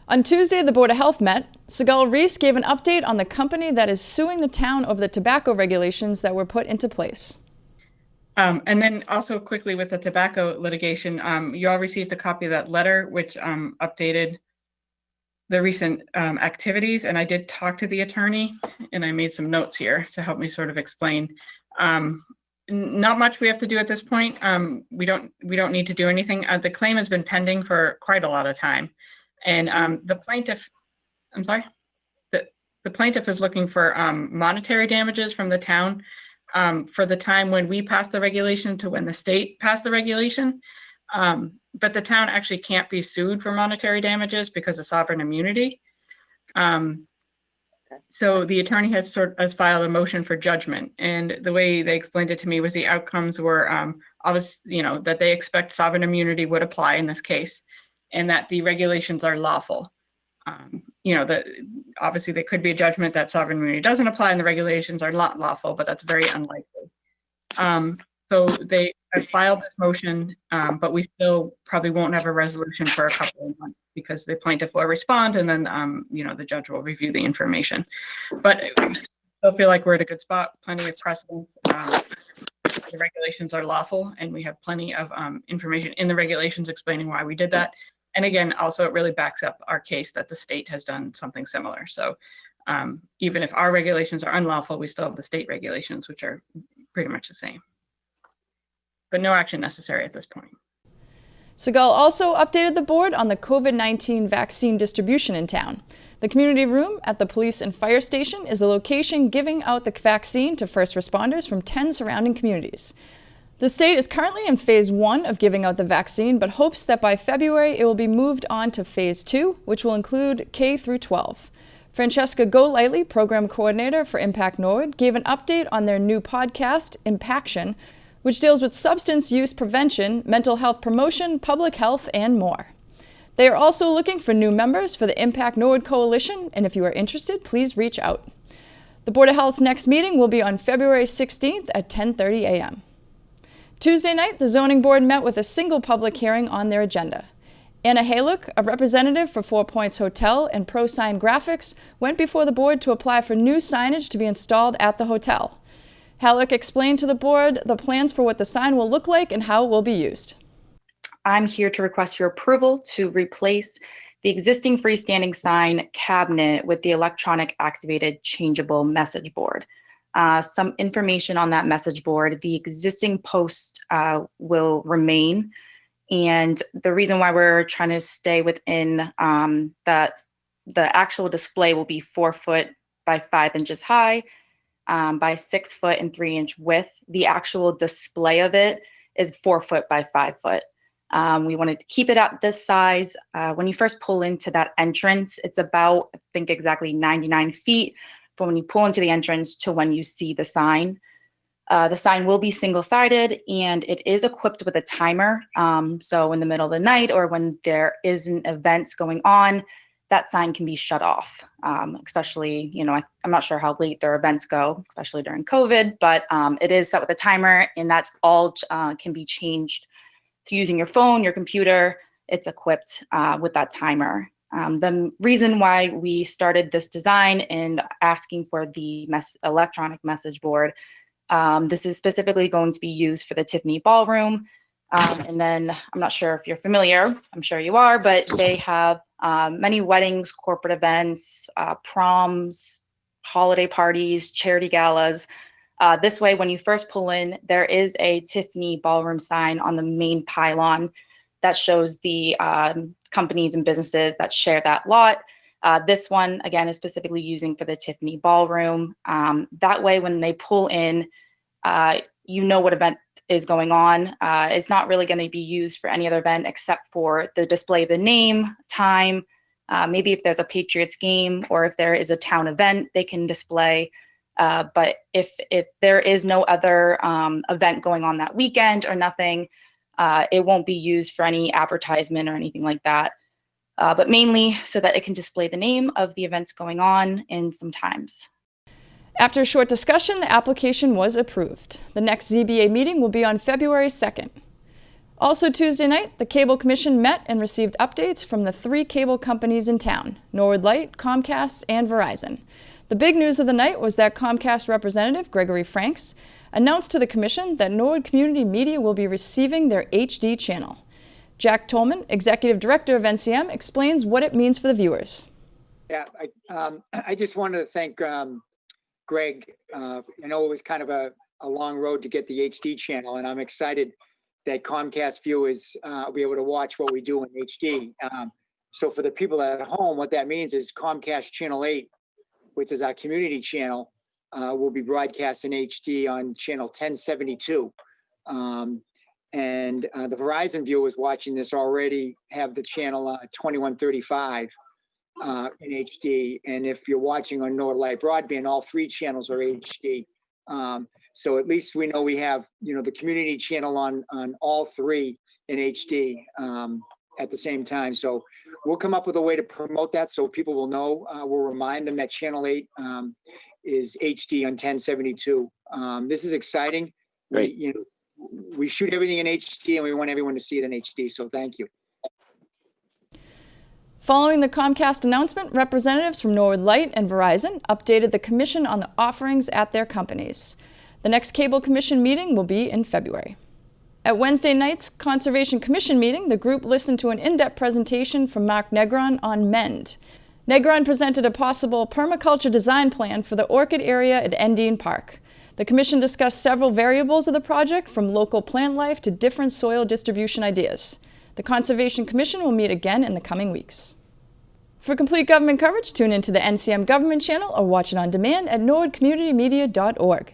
On Tuesday, the Board of Health met. Segal Reese gave an update on the company that is suing the town over the tobacco regulations that were put into place. And then also quickly with the tobacco litigation, you all received a copy of that letter, which updated the recent activities. And I did talk to the attorney, and I made some notes here to help me sort of explain. Not much we have to do at this point. We don't need to do anything. The claim has been pending for quite a lot of time, and the plaintiff is looking for monetary damages from the town for the time when we passed the regulation to when the state passed the regulation. But the town actually can't be sued for monetary damages because of sovereign immunity. So the attorney has filed a motion for judgment, and the way they explained it to me was the outcomes were obviously, that they expect sovereign immunity would apply in this case, and that the regulations are lawful. That obviously there could be a judgment that sovereign immunity doesn't apply and the regulations are not lawful, but that's very unlikely. So they have filed this motion, but we still probably won't have a resolution for a couple of months because the plaintiff will respond and then, the judge will review the information. But I still feel like we're at a good spot, plenty of precedents. The regulations are lawful, and we have plenty of information in the regulations explaining why we did that. And again, also it really backs up our case that the state has done something similar. So even if our regulations are unlawful, we still have the state regulations, which are pretty much the same. But no action necessary at this point. Segal also updated the board on the COVID-19 vaccine distribution in town. The community room at the police and fire station is a location giving out the vaccine to first responders from 10 surrounding communities. The state is currently in phase 1 of giving out the vaccine, but hopes that by February it will be moved on to phase 2, which will include K through 12. Francesca Golightly, program coordinator for Impact Norwood, gave an update on their new podcast, Impaction, which deals with substance use prevention, mental health promotion, public health, and more. They are also looking for new members for the Impact Norwood Coalition, and if you are interested, please reach out. The Board of Health's next meeting will be on February 16th at 10:30 a.m. Tuesday night, the Zoning Board met with a single public hearing on their agenda. Anna Haluk, a representative for 4 Points Hotel and ProSign Graphics, went before the board to apply for new signage to be installed at the hotel. Haluk explained to the board the plans for what the sign will look like and how it will be used. I'm here to request your approval to replace the existing freestanding sign cabinet with the electronic activated changeable message board. Some information on that message board. The existing post will remain. And the reason why we're trying to stay within that, the actual display will be 4 foot by 5 inches high, by 6 foot and 3 inch width. The actual display of it is 4 foot by 5 foot. We wanted to keep it at this size. When you first pull into that entrance, it's about, I think exactly 99 feet from when you pull into the entrance to when you see the sign. The sign will be single-sided, and it is equipped with a timer. So in the middle of the night or when there isn't events going on, that sign can be shut off, especially, I'm not sure how late their events go, especially during COVID, but it is set with a timer, and that's all can be changed to using your phone, your computer. It's equipped with that timer. The reason why we started this design and asking for the electronic message board, this is specifically going to be used for the Tiffany Ballroom. And then I'm not sure if you're familiar, I'm sure you are, but they have many weddings, corporate events, proms, holiday parties, charity galas. This way, when you first pull in, there is a Tiffany Ballroom sign on the main pylon that shows the companies and businesses that share that lot. This one, again, is specifically using for the Tiffany Ballroom. That way, when they pull in, what event is going on. It's not really going to be used for any other event except for the display of the name, time, maybe if there's a Patriots game or if there is a town event, they can display. But if there is no other event going on that weekend or nothing, it won't be used for any advertisement or anything like that. But mainly so that it can display the name of the events going on and some times. After a short discussion, the application was approved. The next ZBA meeting will be on February 2nd. Also Tuesday night, the Cable Commission met and received updates from the 3 cable companies in town, Norwood Light, Comcast, and Verizon. The big news of the night was that Comcast representative Gregory Franks announced to the Commission that Norwood Community Media will be receiving their HD channel. Jack Tolman, Executive Director of NCM, explains what it means for the viewers. Yeah, I just wanted to thank Greg. I know it was kind of a long road to get the HD channel, and I'm excited that Comcast viewers will be able to watch what we do in HD. So for the people at home, what that means is Comcast Channel 8, which is our community channel, will be broadcast in HD on channel 1072. And the Verizon viewers watching this already have the channel 2135 in HD. And if you're watching on Norwood Light Broadband, all 3 channels are HD. So at least we know we have, the community channel on all 3 in HD at the same time. So we'll come up with a way to promote that so people will know. We'll remind them that channel 8 is HD on 1072. This is exciting. Great. We shoot everything in HD and we want everyone to see it in HD. So thank you. Following the Comcast announcement, representatives from Norwood Light and Verizon updated the Commission on the offerings at their companies. The next Cable Commission meeting will be in February. At Wednesday night's Conservation Commission meeting, the group listened to an in-depth presentation from Mark Negron on Mend. Negron presented a possible permaculture design plan for the orchid area at Endine Park. The Commission discussed several variables of the project, from local plant life to different soil distribution ideas. The Conservation Commission will meet again in the coming weeks. For complete government coverage, tune into the NCM Government Channel or watch it on demand at norwoodcommunitymedia.org.